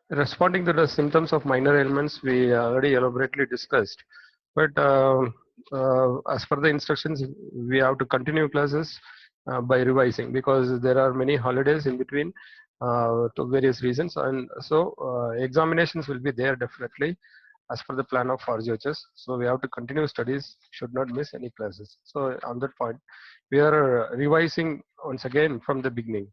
Responding to the symptoms of minor ailments, we already elaborately discussed. But as per the instructions, we have to continue classes by revising because there are many holidays in between to various reasons, and so examinations will be there definitely as per the plan of RGHS. So we have to continue studies, should not miss any classes. So on that point, we are revising once again from the beginning.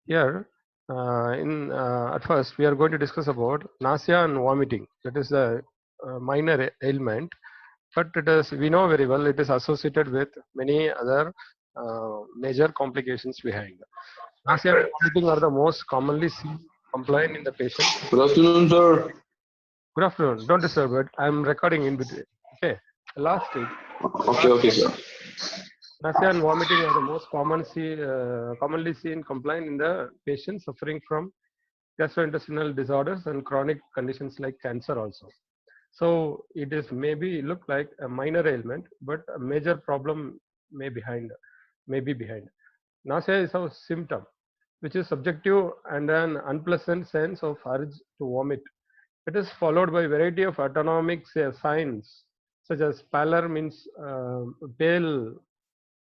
Here, at first, we are going to discuss about nausea and vomiting. That is a minor ailment, but it is, we know very well, it is associated with many other major complications behind. Nausea and vomiting are the most commonly seen complaint in the patient. Good afternoon, sir. Good afternoon. Don't disturb it. I'm recording in between. Okay. Last week, Okay, okay, sir. nausea and vomiting are the most commonly seen complaint in the patients suffering from gastrointestinal disorders and chronic conditions like cancer also. So it is maybe look like a minor ailment, but a major problem may be behind. Nausea is a symptom which is subjective and an unpleasant sense of urge to vomit. It is followed by variety of autonomic signs such as pallor means pale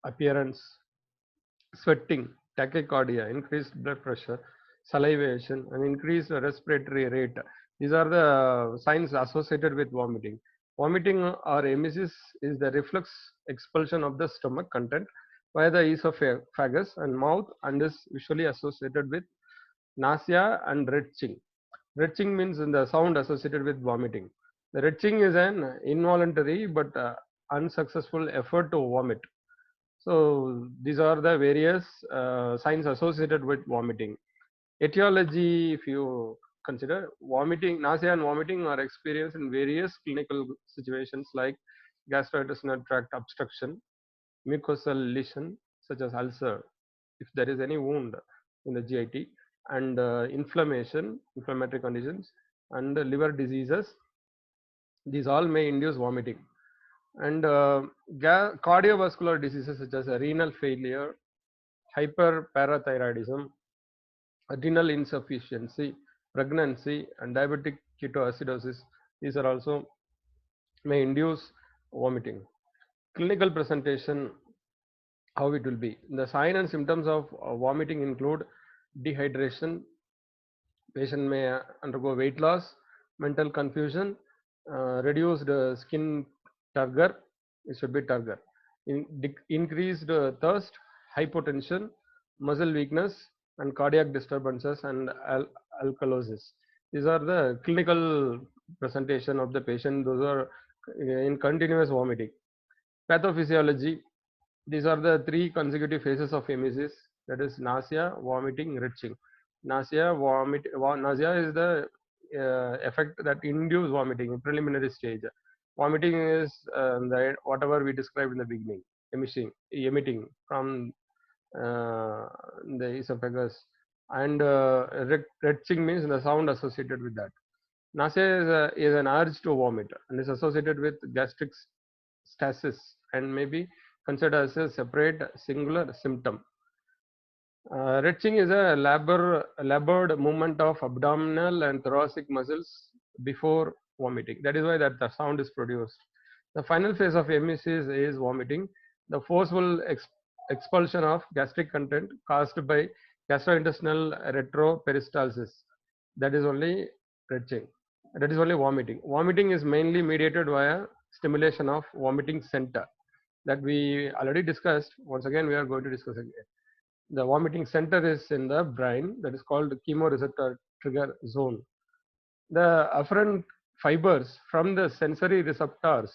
appearance, sweating, tachycardia, increased blood pressure, salivation, and increased respiratory rate. These are the signs associated with vomiting. Vomiting or emesis is the reflex expulsion of the stomach content via the esophagus and mouth and is usually associated with nausea and retching. Retching means in the sound associated with vomiting. The retching is an involuntary but unsuccessful effort to vomit. So these are the various signs associated with vomiting. Etiology, if you consider vomiting, nausea and vomiting are experienced in various clinical situations like gastrointestinal tract obstruction, mucosal lesion such as ulcer, if there is any wound in the GIT, and inflammatory conditions, and liver diseases. These all may induce vomiting. And cardiovascular diseases such as renal failure, hyperparathyroidism, adrenal insufficiency, pregnancy, and diabetic ketoacidosis. These are also may induce vomiting. Clinical presentation, how it will be. The sign and symptoms of vomiting include dehydration. Patient may undergo weight loss, mental confusion, reduced skin turgor. It should be turgor. Increased thirst, hypotension, muscle weakness, and cardiac disturbances and alkalosis. These are the clinical presentation of the patient. Those are in continuous vomiting. Pathophysiology. These are the three consecutive phases of emesis. That is nausea, vomiting, retching. Nausea is the effect that induce vomiting, preliminary stage. Vomiting is whatever we described in the beginning, emitting from the esophagus, and retching means the sound associated with that. Nausea is an urge to vomit and is associated with gastric stasis and may be considered as a separate singular symptom. Retching is a labored movement of abdominal and thoracic muscles before vomiting. That is why that the sound is produced. The final phase of emesis is vomiting. The forceful expulsion of gastric content caused by gastrointestinal retroperistalsis. That is only retching. That is only vomiting. Vomiting is mainly mediated via stimulation of vomiting center that we already discussed. Once again, we are going to discuss again. The vomiting center is in the brain, that is called chemoreceptor trigger zone. The afferent fibers from the sensory receptors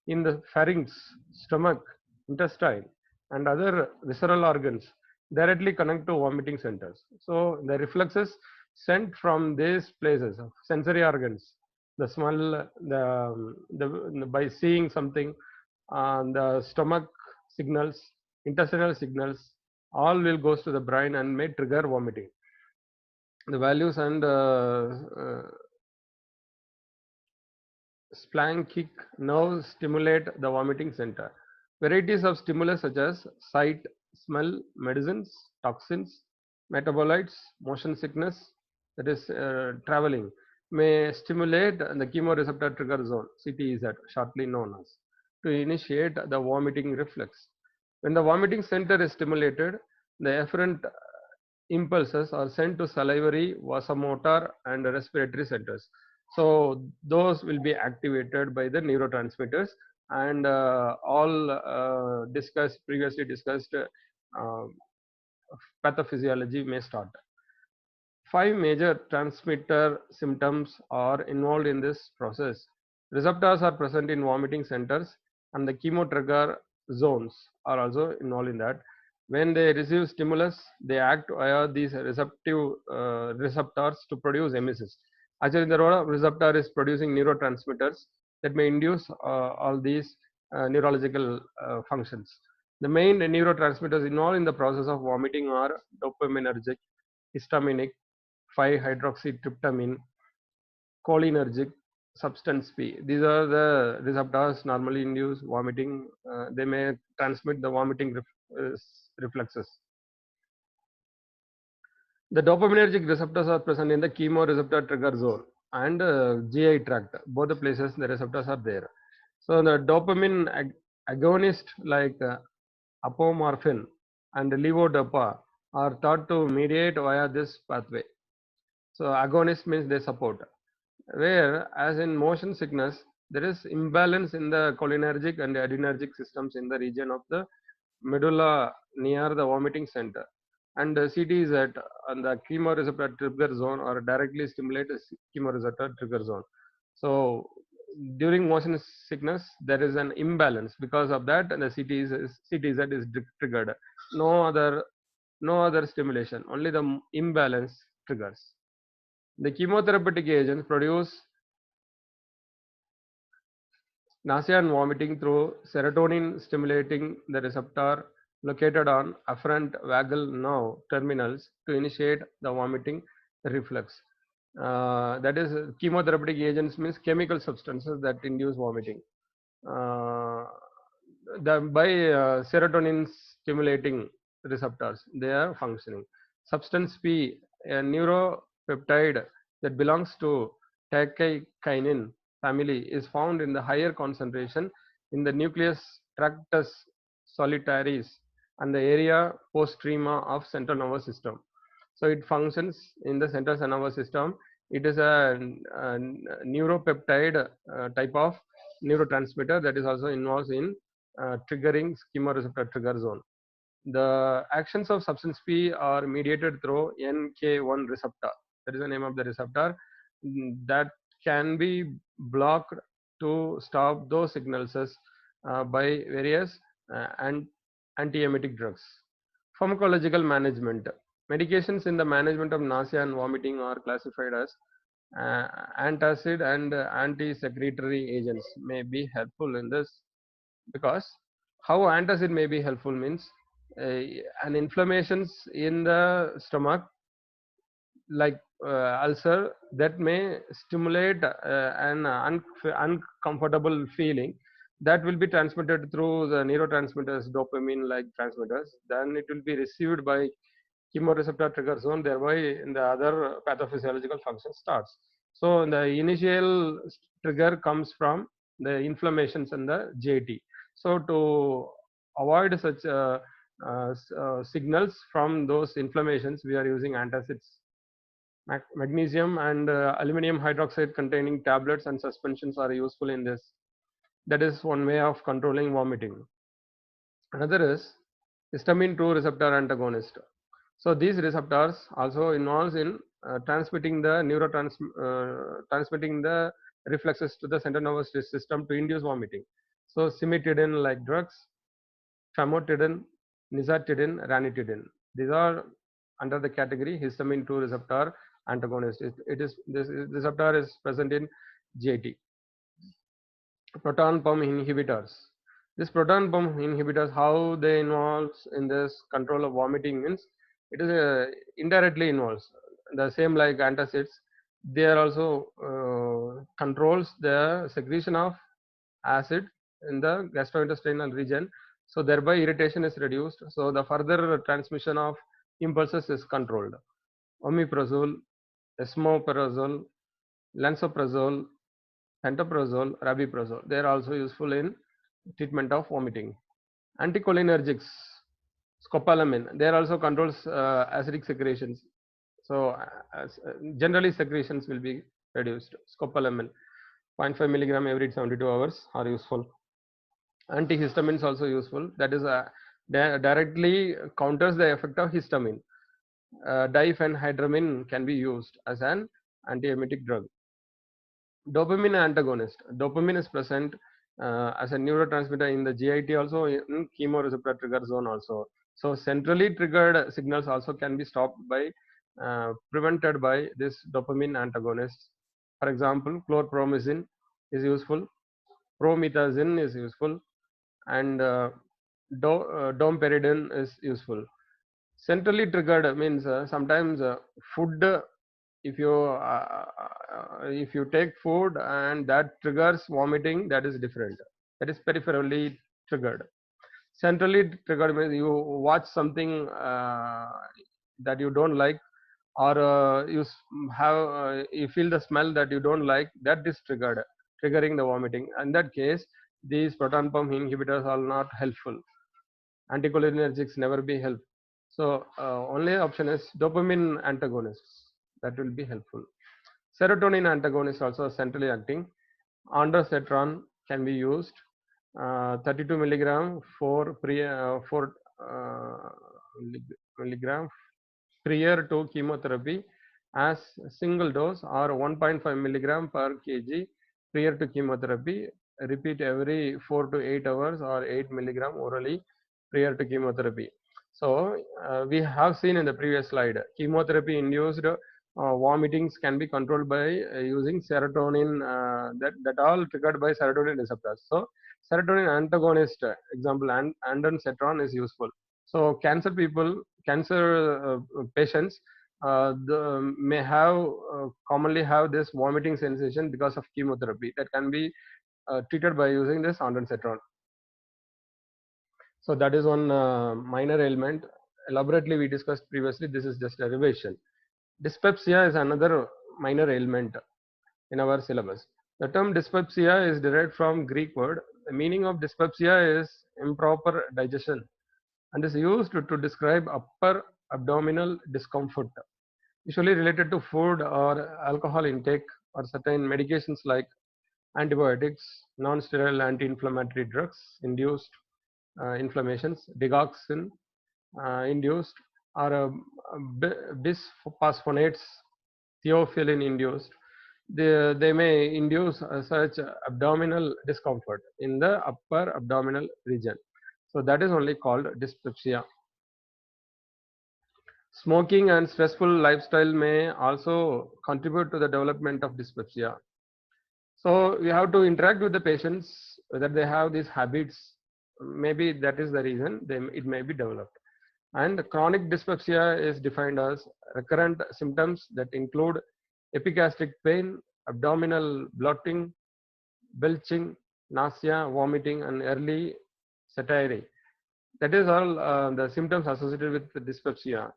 in the pharynx, stomach, intestine, and other visceral organs directly connect to vomiting centers. So the reflexes sent from these places, sensory organs, the smell, by seeing something, the stomach signals, intestinal signals, all will goes to the brain and may trigger vomiting. The values and splanchnic nerves stimulate the vomiting center. Varieties of stimulus such as sight, smell, medicines, toxins, metabolites, motion sickness, that is traveling, may stimulate the chemoreceptor trigger zone, CTEZ, shortly known as, to initiate the vomiting reflex. When the vomiting center is stimulated, the efferent impulses are sent to salivary, vasomotor, and respiratory centers. So those will be activated by the neurotransmitters, and all previously discussed pathophysiology may start. Five major transmitter symptoms are involved in this process. Receptors are present in vomiting centers, and the chemotrigger zones are also involved in that. When they receive stimulus, they act via these receptors to produce emesis. Actually, the role of receptor is producing neurotransmitters that may induce all these neurological functions. The main neurotransmitters involved in the process of vomiting are dopaminergic, histaminic, 5-hydroxytryptamine, cholinergic, substance P. These are the receptors normally induce vomiting. They may transmit the vomiting reflexes. The dopaminergic receptors are present in the chemoreceptor trigger zone and GI tract. Both the places the receptors are there. So the dopamine agonist like apomorphine and levodopa are thought to mediate via this pathway. So agonist means they support. Where, as in motion sickness, there is imbalance in the cholinergic and adrenergic systems in the region of the medulla near the vomiting center. And CTZ and the chemoreceptor trigger zone or directly stimulate the chemoreceptor trigger zone. So during motion sickness, there is an imbalance. Because of that, the CTZ is triggered. No other stimulation. Only the imbalance triggers. The chemotherapeutic agents produce nausea and vomiting through serotonin stimulating the receptor located on afferent vagal nerve terminals to initiate the vomiting reflex. That is, chemotherapeutic agents means chemical substances that induce vomiting. By serotonin stimulating receptors, they are functioning. Substance P, a neuropeptide that belongs to tachykinin family, is found in the higher concentration in the nucleus tractus solitarius and the area postrema of central nervous system. So it functions in the central nervous system. It is a neuropeptide type of neurotransmitter that is also involved in triggering chemoreceptor trigger zone. The actions of substance P are mediated through NK1 receptor. That is the name of the receptor that can be blocked to stop those signals by various antiemetic drugs. Pharmacological management. Medications in the management of nausea and vomiting are classified as antacid and anti-secretory agents may be helpful in this, because how antacid may be helpful means an inflammations in the stomach like ulcer that may stimulate an uncomfortable feeling that will be transmitted through the neurotransmitters, dopamine like transmitters. Then it will be received by chemoreceptor trigger zone, thereby in the other pathophysiological function starts. So the initial trigger comes from the inflammations in the JT. So to avoid such signals from those inflammations, we are using antacids. Magnesium and aluminum hydroxide containing tablets and suspensions are useful in this. That is one way of controlling vomiting. Another is histamine 2 receptor antagonist. So these receptors also involves in transmitting the reflexes to the central nervous system to induce vomiting. So cimetidine like drugs, famotidine, nizatidine, ranitidine. These are under the category histamine 2 receptor antagonist. This receptor is present in JT. Proton pump inhibitors. This proton pump inhibitors, how they involve in this control of vomiting means it is indirectly involves the same like antacids. They are also controls the secretion of acid in the gastrointestinal region. So thereby irritation is reduced. So the further transmission of impulses is controlled. Omeprazole, esomeprazole, lansoprazole, pantoprazole, rabeprazole. They are also useful in treatment of vomiting. Anticholinergics, scopolamine, they also controls acidic secretions. So generally secretions will be reduced. Scopolamine, 0.5 milligram every 72 hours are useful. Antihistamines also useful. That is directly counters the effect of histamine. Diphenhydramine can be used as an antiemetic drug. Dopamine antagonist. Dopamine is present as a neurotransmitter in the GIT, also in chemoreceptor trigger zone also. So centrally triggered signals also can be stopped by prevented by this dopamine antagonist. For example, chlorpromazine is useful, promethazine is useful, and domperidone is useful. Centrally triggered means sometimes food, if you take food and that triggers vomiting, that is different. That is peripherally triggered. Centrally triggered means you watch something that you don't like, or you feel the smell that you don't like, that is triggering the vomiting. In that case, these proton pump inhibitors are not helpful. Anticholinergics never be help. So only option is dopamine antagonists, that will be helpful. Serotonin antagonist also centrally acting. Ondansetron can be used. 32 milligram for milligram prior to chemotherapy as single dose, or 1.5 milligram per kg prior to chemotherapy. Repeat every 4 to 8 hours, or 8 milligram orally prior to chemotherapy. So we have seen in the previous slide, chemotherapy induced vomitings can be controlled by using serotonin, that all triggered by serotonin receptors. So serotonin antagonist, example ondansetron is useful. So cancer patients may have commonly have this vomiting sensation because of chemotherapy, that can be treated by using this ondansetron. So that is one minor ailment. Elaborately we discussed previously. This is just a revision. Dyspepsia is another minor ailment in our syllabus. The term dyspepsia is derived from Greek word. The meaning of dyspepsia is improper digestion, and is used to describe upper abdominal discomfort, usually related to food or alcohol intake, or certain medications like antibiotics, non-steroidal anti-inflammatory drugs induced inflammations, digoxin induced, or bisphosphonates, theophylline induced. They may induce such abdominal discomfort in the upper abdominal region. So that is only called dyspepsia. Smoking and stressful lifestyle may also contribute to the development of dyspepsia. So we have to interact with the patients, whether they have these habits. Maybe that is the reason it may be developed. And chronic dyspepsia is defined as recurrent symptoms that include epigastric pain, abdominal bloating, belching, nausea, vomiting, and early satiety. That is all the symptoms associated with dyspepsia.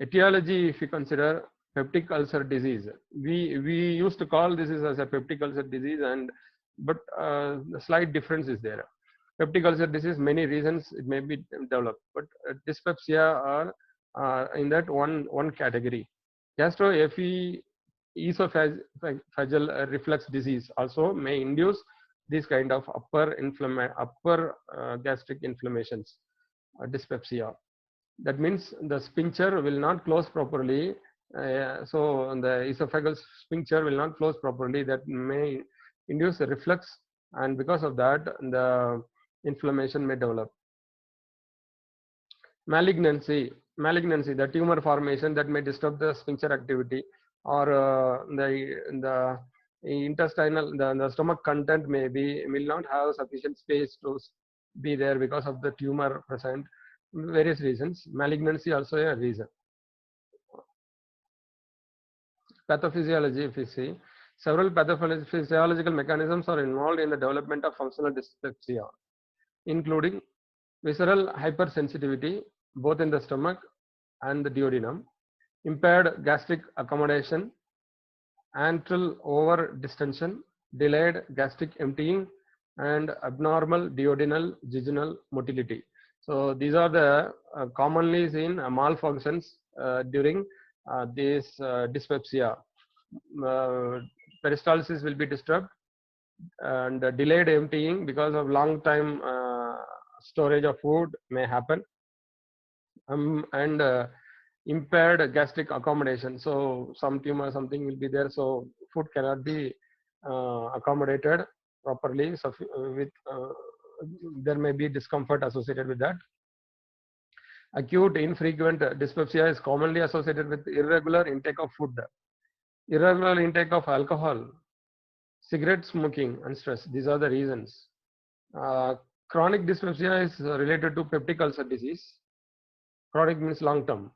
Etiology, if you consider peptic ulcer disease, we used to call this as a peptic ulcer disease, but the slight difference is there. Peptic ulcer disease, many reasons it may be developed, but dyspepsia are in that one category. Gastroesophageal reflux disease also may induce this kind of upper gastric inflammations, dyspepsia. That means the sphincter will not close properly. So the esophageal sphincter will not close properly. That may induce a reflux, and because of that, the inflammation may develop. Malignancy, the tumor formation that may disturb the sphincter activity, or the intestinal, the stomach content will not have sufficient space to be there because of the tumor present. Various reasons. Malignancy also a reason. Pathophysiology, if you see, several pathophysiological mechanisms are involved in the development of functional dyspepsia, including visceral hypersensitivity, both in the stomach and the duodenum, impaired gastric accommodation, antral over distension, delayed gastric emptying, and abnormal duodenal jejunal motility. So these are the commonly seen malfunctions during this dyspepsia. Peristalsis will be disturbed, and delayed emptying because of long time storage of food may happen, and impaired gastric accommodation. So some tumor, something will be there, so food cannot be accommodated properly. So with there may be discomfort associated with that. Acute infrequent dyspepsia is commonly associated with irregular intake of food, irregular intake of alcohol, cigarette smoking, and stress. These are the reasons. Chronic dyspepsia is related to peptic ulcer disease. Chronic means long term.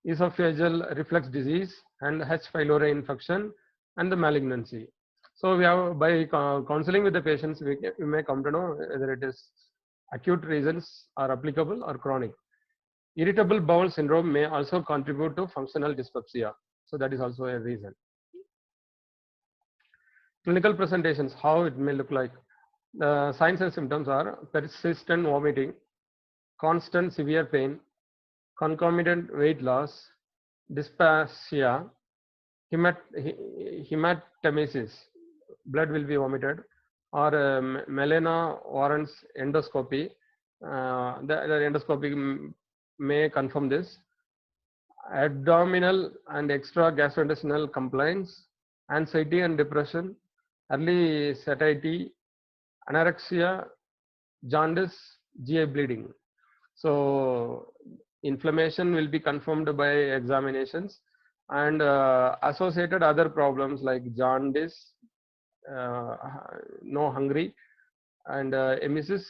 Esophageal reflux disease and H. pylori infection and the malignancy. So we have, by counseling with the patients, we may come to know whether it is acute reasons are applicable or chronic. Irritable bowel syndrome may also contribute to functional dyspepsia. So that is also a reason. Clinical presentations, how it may look like. The signs and symptoms are persistent vomiting, constant severe pain, concomitant weight loss, dysphagia, hematemesis, blood will be vomited, or melena warrants endoscopy. The endoscopy may confirm this. Abdominal and extra gastrointestinal complaints, anxiety and depression, early satiety, anorexia, jaundice, GI bleeding. So inflammation will be confirmed by examinations, and associated other problems like jaundice, no hungry, and emesis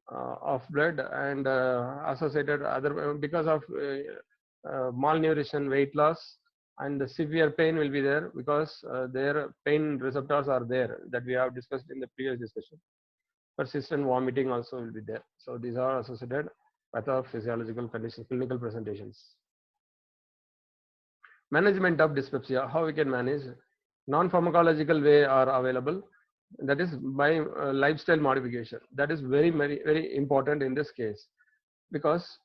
of blood, and associated other because of malnutrition, weight loss, and the severe pain will be there because their pain receptors are there that we have discussed in the previous discussion. Persistent vomiting also will be there. So these are associated pathophysiological conditions, clinical presentations. Management of dyspepsia, how we can manage. Non-pharmacological way are available, that is by lifestyle modification. That is very, very, very important in this case, because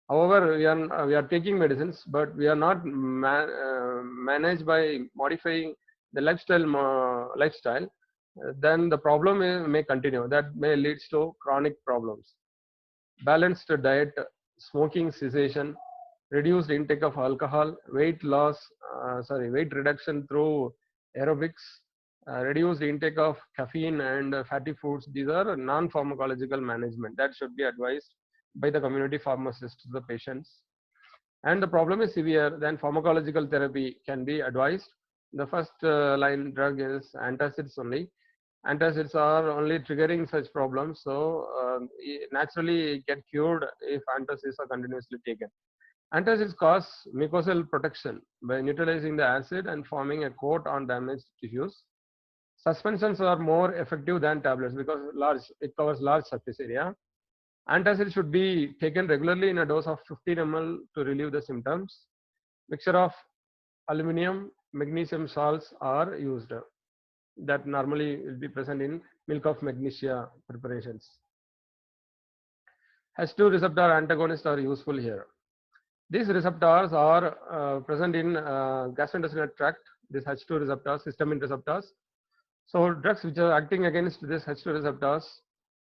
however we are taking medicines, but we are not managed by modifying the lifestyle, then the problem may continue. That may lead to chronic problems. Balanced diet, smoking cessation, reduced intake of alcohol, weight reduction through aerobics, reduced intake of caffeine and fatty foods. These are non-pharmacological management that should be advised by the community pharmacist to the patients. And the problem is severe, then pharmacological therapy can be advised. The first line drug is antacids only. Antacids are only triggering such problems, so naturally get cured if antacids are continuously taken. Antacids cause mucosal protection by neutralizing the acid and forming a coat on damaged tissues. Suspensions are more effective than tablets because it covers large surface area. Antacid should be taken regularly in a dose of 15 ml to relieve the symptoms. Mixture of aluminum, magnesium salts are used that normally will be present in milk of magnesia preparations. H2 receptor antagonists are useful here. These receptors are present in gastrointestinal tract, these H2 receptors, histamine receptors. So drugs which are acting against these H2 receptors,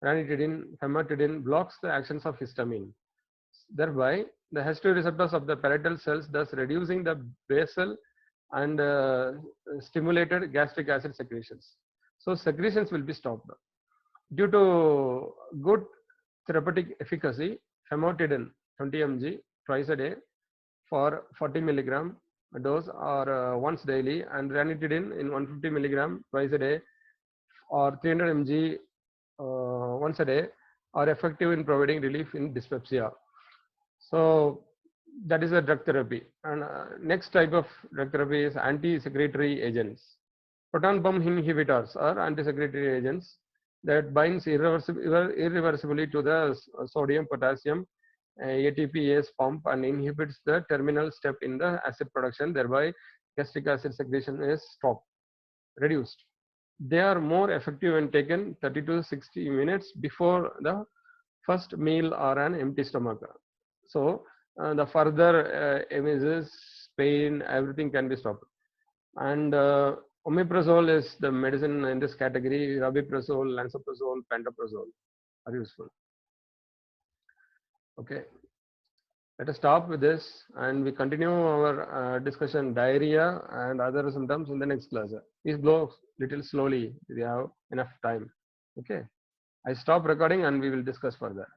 ranitidine, famotidine, blocks the actions of histamine. Thereby, the H2 receptors of the parietal cells thus reducing the basal and stimulated gastric acid secretions. So secretions will be stopped. Due to good therapeutic efficacy, famotidine 20 mg twice a day for 40 milligram dose or once daily, and ranitidine in 150 milligram twice a day or 300 mg once a day are effective in providing relief in dyspepsia. So that is a drug therapy. And next type of drug therapy is anti-secretory agents. Proton pump inhibitors are anti-secretory agents that binds irreversibly to the sodium potassium ATPase pump and inhibits the terminal step in the acid production, thereby gastric acid secretion is stopped, reduced. They are more effective when taken 30 to 60 minutes before the first meal or an empty stomach. So the further emesis, pain, everything can be stopped. And omeprazole is the medicine in this category. Rabiprazole, lansoprazole, pantoprazole are useful. Okay, let us stop with this and we continue our discussion diarrhea and other symptoms in the next class. Please blow little slowly if you have enough time. Okay, I stop recording and we will discuss further.